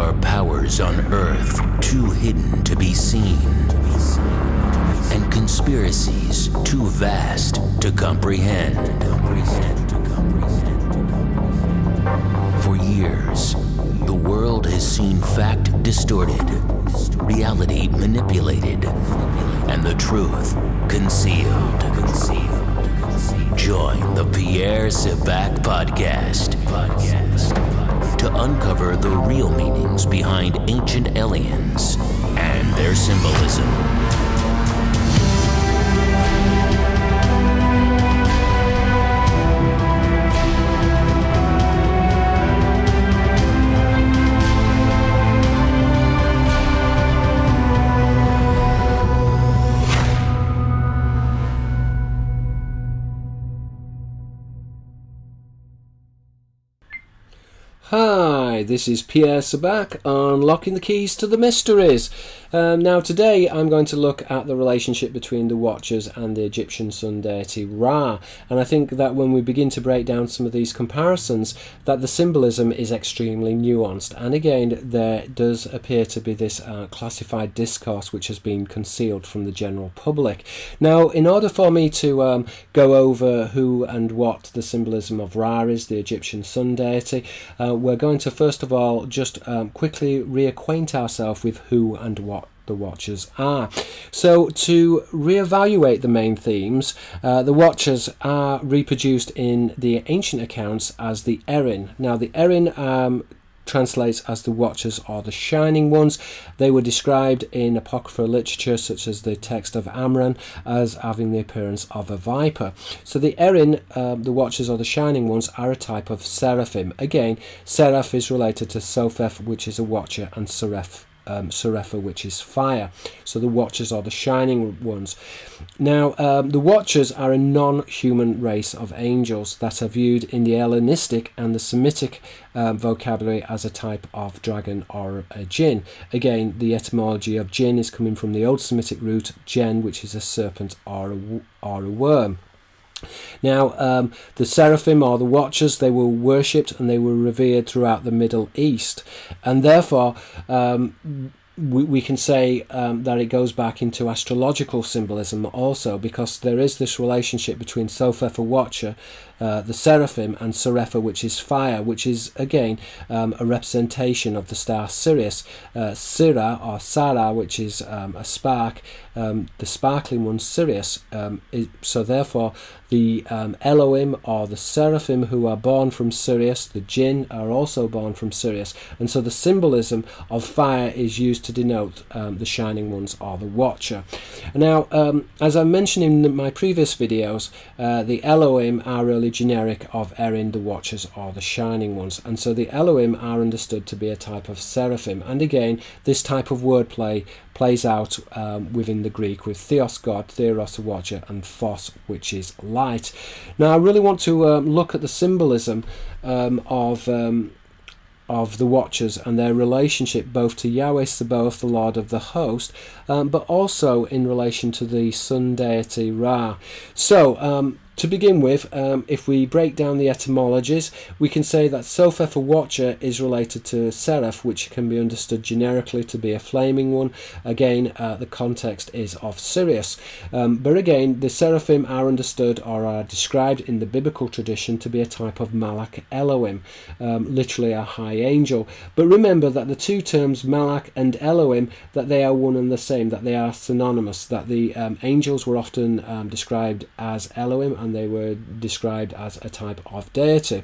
are powers on Earth too hidden to be seen, and conspiracies too vast to comprehend. For years, the world has seen fact distorted, reality manipulated, and the truth concealed. Join the Pierre Sabak podcast to uncover the real meanings behind ancient aliens and their symbolism. Hi, this is Pierre Sabak, unlocking the keys to the mysteries. Now today I'm going to look at the relationship between the Watchers and the Egyptian sun deity Ra, and I think that when we begin to break down some of these comparisons, that the symbolism is extremely nuanced, and again there does appear to be this classified discourse which has been concealed from the general public. Now, in order for me to go over who and what the symbolism of Ra is, the Egyptian sun deity, we're going to first of all just quickly reacquaint ourselves with who and what the Watchers are. So to reevaluate the main themes, the Watchers are reproduced in the ancient accounts as the Erin. Now the Erin translates as the Watchers or the Shining Ones. They were described in apocryphal literature such as the text of Amran as having the appearance of a viper. So the Erin, the Watchers or the Shining Ones, are a type of seraphim. Again, Seraph is related to Sopheth, which is a watcher, and Serapha, which is fire. So the Watchers are the Shining Ones. Now, the Watchers are a non-human race of angels that are viewed in the Hellenistic and the Semitic vocabulary as a type of dragon or a jinn. Again, the etymology of jinn is coming from the Old Semitic root jen, which is a serpent or a worm. Now, the seraphim or the Watchers, they were worshipped and they were revered throughout the Middle East, and therefore we can say that it goes back into astrological symbolism also, because there is this relationship between Sopheth, a watcher, the seraphim, and Serapha, which is fire, which is again a representation of the star Sirius. Sira or Sarah, which is a spark, the sparkling one, Sirius. So therefore the Elohim or the seraphim who are born from Sirius, the jinn, are also born from Sirius, and so the symbolism of fire is used to denote the Shining Ones or the Watcher. Now, as I mentioned in my previous videos, the Elohim are really generic of Erin, the Watchers or the Shining Ones, and so the Elohim are understood to be a type of seraphim, and again this type of wordplay plays out within the Greek with theos, God, theros, a watcher, and phos, which is light. Now I really want to look at the symbolism of the Watchers and their relationship both to Yahweh Sabaoth, the Lord of the host, but also in relation to the sun deity Ra. So to begin with, if we break down the etymologies, we can say that Sopheth, a watcher, is related to Seraph, which can be understood generically to be a flaming one. Again, the context is of Sirius. But again, the seraphim are understood or are described in the biblical tradition to be a type of Malach Elohim, literally a high angel. But remember that the two terms Malach and Elohim, that they are one and the same, that they are synonymous, that the angels were often described as Elohim, and they were described as a type of deity.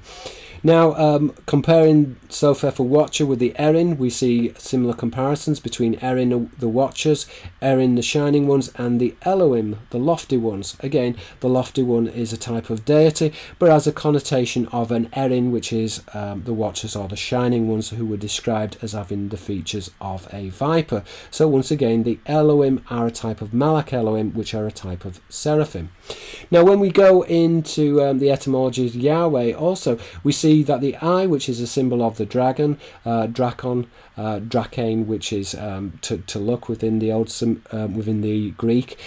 Now, comparing Sopheth, a watcher, with the Erin, we see similar comparisons between Erin, the Watchers, Erin, the Shining Ones, and the Elohim, the lofty ones. Again, the lofty one is a type of deity, but has a connotation of an Erin, which is the Watchers or the Shining Ones, who were described as having the features of a viper. So once again, the Elohim are a type of Malach Elohim, which are a type of seraphim. Now, when we go into the etymology of Yahweh, also we see that the eye, which is a symbol of the dragon, Drakon, Drakane, which is to look within the within the Greek,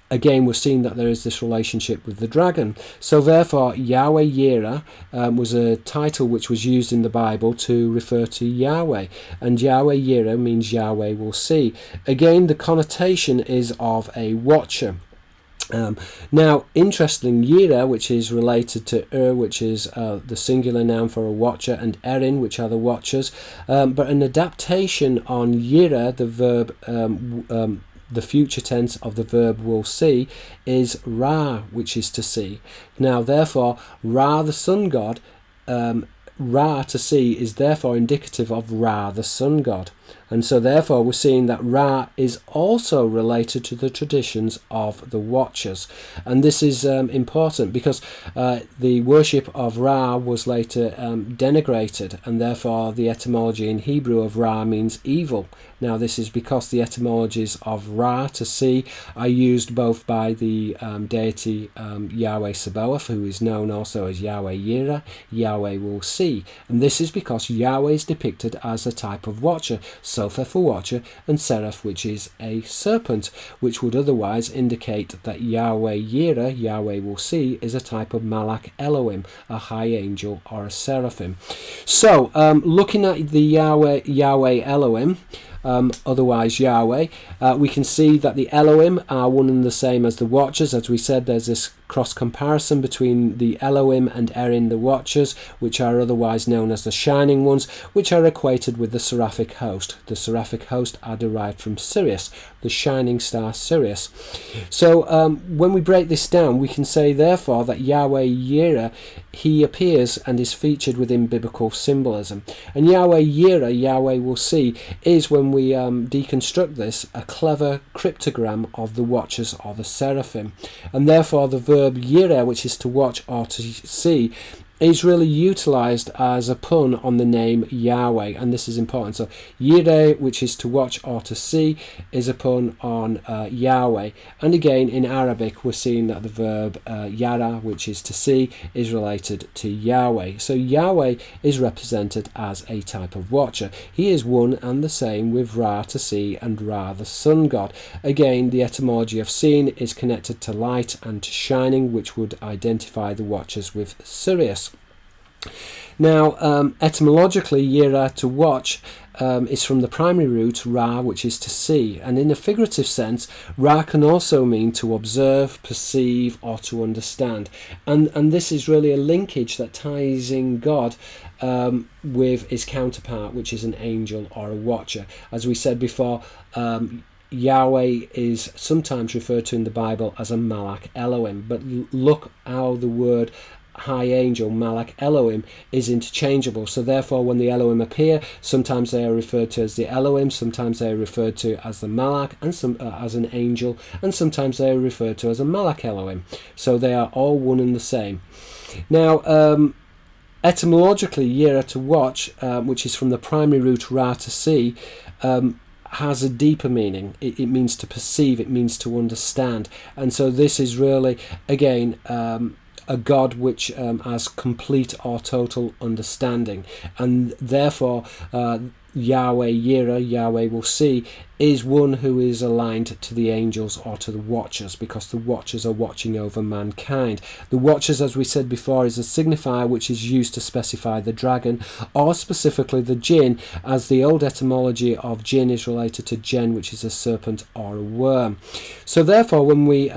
again, we're seeing that there is this relationship with the dragon. So therefore, Yahweh Yireh was a title which was used in the Bible to refer to Yahweh. And Yahweh Yireh means Yahweh will see. Again, the connotation is of a watcher. Now, interesting, Yireh, which is related to which is the singular noun for a watcher, and Erin, which are the watchers. But an adaptation on Yireh, the verb, the future tense of the verb will see, is Ra, which is to see. Now, therefore, Ra, the sun god, Ra to see is therefore indicative of Ra, the sun god. And so therefore we're seeing that Ra is also related to the traditions of the Watchers. And this is important because the worship of Ra was later denigrated, and therefore the etymology in Hebrew of Ra means evil. Now this is because the etymologies of Ra to see are used both by the deity Yahweh Sabaoth, who is known also as Yahweh Yireh, Yahweh will see. And this is because Yahweh is depicted as a type of watcher, Sopheth for watcher, and Seraph, which is a serpent, which would otherwise indicate that Yahweh Yireh, Yahweh will see, is a type of Malach Elohim, a high angel or a seraphim. So, looking at the Yahweh Elohim, otherwise Yahweh, we can see that the Elohim are one and the same as the Watchers. As we said, there's this cross comparison between the Elohim and Erin, the Watchers, which are otherwise known as the Shining Ones, which are equated with the seraphic host. The seraphic host are derived from Sirius, the shining star Sirius. So when we break this down, we can say therefore that Yahweh Yireh, he appears and is featured within biblical symbolism. And Yahweh Yireh, Yahweh will see, is, when we deconstruct this, a clever cryptogram of the Watchers or the seraphim. And therefore the verb Yireh, which is to watch or to see, is really utilized as a pun on the name Yahweh, and this is important. So Yireh, which is to watch or to see, is a pun on Yahweh. And again, in Arabic, we're seeing that the verb yara, which is to see, is related to Yahweh. So Yahweh is represented as a type of watcher. He is one and the same with Ra to see and Ra, the sun god. Again, the etymology of seeing is connected to light and to shining, which would identify the watchers with Sirius. Now, etymologically, Yireh, to watch, is from the primary root Ra, which is to see, and in a figurative sense, Ra can also mean to observe, perceive, or to understand. And this is really a linkage that ties in God with his counterpart, which is an angel or a watcher. As we said before, Yahweh is sometimes referred to in the Bible as a Malach Elohim, but look how the word high angel, Malach Elohim, is interchangeable. So therefore, when the Elohim appear, sometimes they are referred to as the Elohim, sometimes they are referred to as the Malach, and some as an angel, and sometimes they are referred to as a Malach Elohim. So they are all one and the same. Now, etymologically, Yireh, to watch, which is from the primary root Ra, to see, has a deeper meaning. It means to perceive, it means to understand. And so this is really, again, a God which has complete or total understanding, and therefore Yahweh Yireh, Yahweh will see, is one who is aligned to the angels or to the watchers, because the watchers are watching over mankind. The watchers, as we said before, is a signifier which is used to specify the dragon, or specifically the jinn, as the old etymology of jinn is related to jen, which is a serpent or a worm. So therefore, when we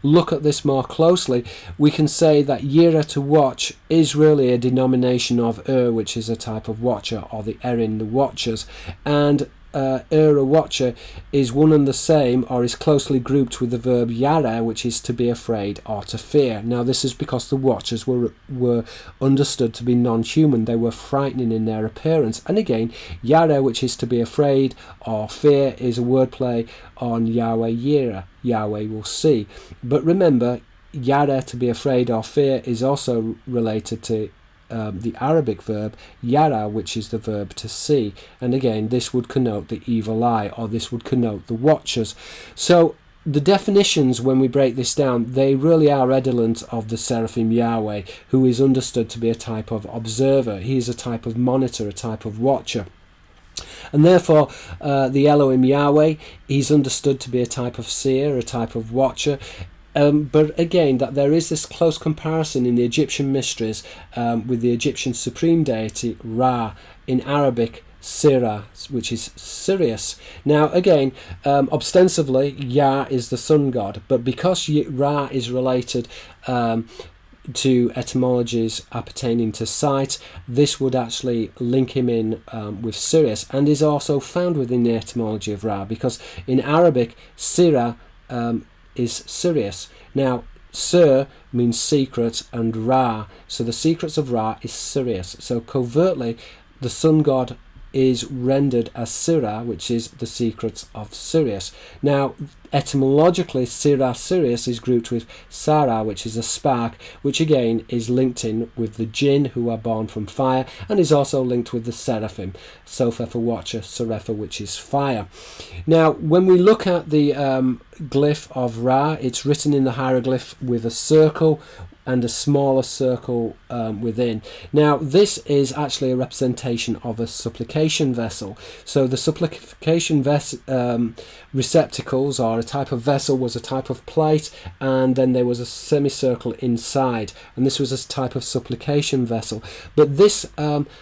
look at this more closely, we can say that Yireh, to watch, is really a denomination of which is a type of watcher, or the Erin, the watchers, and a watcher is one and the same, or is closely grouped with the verb yara, which is to be afraid or to fear. Now this is because the watchers were understood to be non-human. They were frightening in their appearance. And again, yara, which is to be afraid or fear, is a wordplay on Yahweh Yireh, Yahweh will see. But remember, yara, to be afraid or fear, is also related to the Arabic verb yara, which is the verb to see, and again this would connote the evil eye, or this would connote the watchers. So the definitions, when we break this down, they really are redolent of the Seraphim Yahweh, who is understood to be a type of observer. He is a type of monitor, a type of watcher. And therefore, the Elohim Yahweh, he's understood to be a type of seer, a type of watcher. But again, that there is this close comparison in the Egyptian mysteries with the Egyptian supreme deity Ra, in Arabic Sirah, which is Sirius. Now again, ostensibly Yah is the sun god, but because Ra is related to etymologies appertaining to sight, this would actually link him in with Sirius, and is also found within the etymology of Ra, because in Arabic Sirah is Sirius. Now Sir means secret, and Ra, so the secrets of Ra is Sirius. So covertly the sun god is rendered as Sirah, which is the secrets of Sirius. Now etymologically, Sirah Sirius is grouped with Sarah, which is a spark, which again is linked in with the jinn, who are born from fire, and is also linked with the seraphim, Sofa for watcher, Serapha, which is fire. Now when we look at the glyph of Ra, it's written in the hieroglyph with a circle and a smaller circle within. Now this is actually a representation of a supplication vessel. So the supplication receptacles, or a type of vessel, was a type of plate, and then there was a semicircle inside, and this was a type of supplication vessel. But this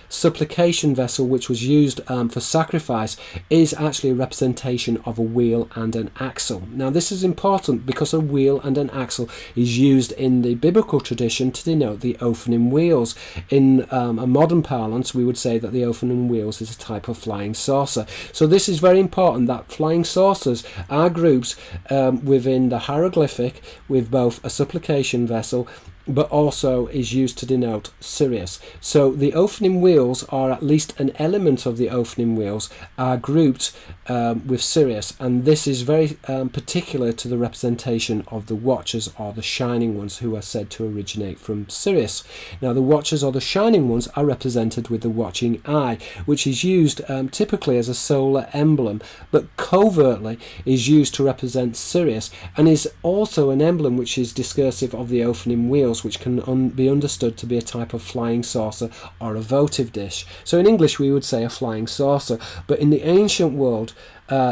supplication vessel, which was used for sacrifice, is actually a representation of a wheel and an axle. Now this is important because a wheel and an axle is used in the biblical tradition to denote the Ophanim wheels. In a modern parlance, we would say that the Ophanim wheels is a type of flying saucer. So this is very important, that flying saucers are groups within the hieroglyphic with both a supplication vessel, but also is used to denote Sirius. So the Ophanim wheels, or at least an element of the Ophanim wheels, are grouped with Sirius, and this is very particular to the representation of the Watchers, or the Shining Ones, who are said to originate from Sirius. Now the Watchers, or the Shining Ones, are represented with the watching eye, which is used typically as a solar emblem, but covertly is used to represent Sirius, and is also an emblem which is discursive of the Ophanim wheels, which can be understood to be a type of flying saucer or a votive dish. So in English we would say a flying saucer, but in the ancient world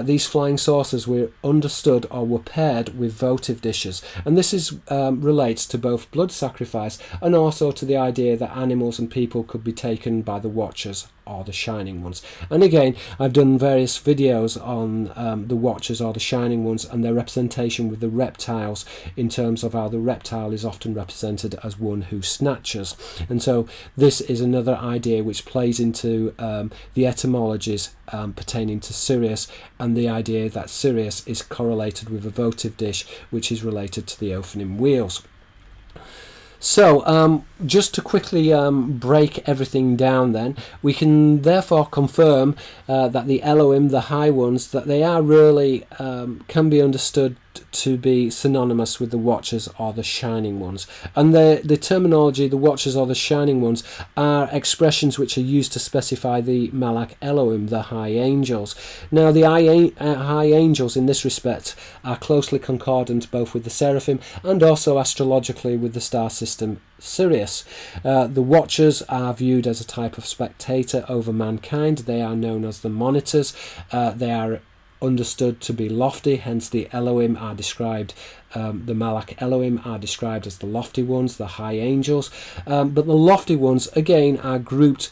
these flying saucers were understood or were paired with votive dishes, and this is relates to both blood sacrifice and also to the idea that animals and people could be taken by the Watchers or the Shining Ones. And again, I've done various videos on the Watchers or the Shining Ones and their representation with the reptiles, in terms of how the reptile is often represented as one who snatches. And so this is another idea which plays into the etymologies pertaining to Sirius, and the idea that Sirius is correlated with a votive dish which is related to the Ophanim wheels. So just to quickly break everything down then, we can therefore confirm that the Elohim, the High Ones, that they are really can be understood to be synonymous with the Watchers or the Shining Ones. And the terminology, the Watchers or the Shining Ones, are expressions which are used to specify the Malak Elohim, the High Angels. Now the High Angels in this respect are closely concordant both with the Seraphim and also astrologically with the star system Sirius. The Watchers are viewed as a type of spectator over mankind. They are known as the monitors. They are understood to be lofty, hence the Elohim are described, the Malak Elohim are described as the lofty ones, the high angels, but the lofty ones again are grouped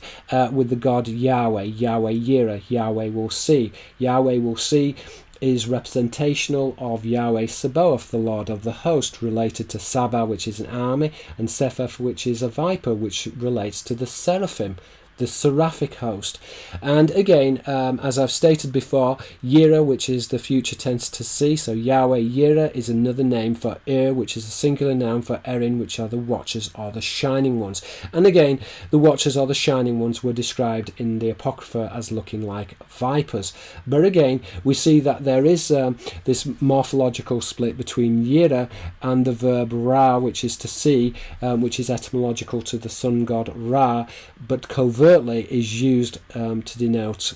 with the god Yahweh, Yahweh Yireh, Yahweh will see. Yahweh will see is representational of Yahweh Sabaoth, the Lord of the host, related to Sabak, which is an army, and Sepheth, which is a viper, which relates to the seraphim, the seraphic host. And again, as I've stated before, Yireh, which is the future tense to see, so Yahweh Yireh is another name for which is a singular noun for Erin, which are the Watchers or the Shining Ones. And again, the Watchers or the Shining Ones were described in the Apocrypha as looking like vipers. But again, we see that there is this morphological split between Yireh and the verb Ra, which is to see, which is etymological to the sun god Ra, but covertly is used to denote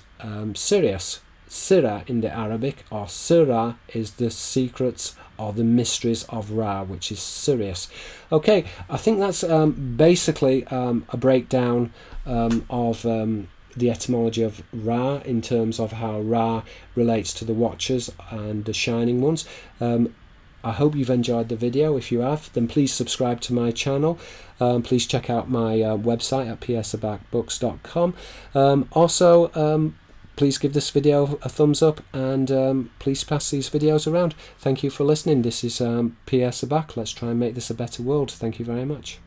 Sirius. Sirah in the Arabic, or Sirah, is the secrets or the mysteries of Ra, which is Sirius. Okay, I think that's basically a breakdown of the etymology of Ra in terms of how Ra relates to the Watchers and the Shining Ones. I hope you've enjoyed the video. If you have, then please subscribe to my channel. Please check out my website at pierresabakbooks.com. Also, please give this video a thumbs up, and please pass these videos around. Thank you for listening. This is Pierre Sabak. Let's try and make this a better world. Thank you very much.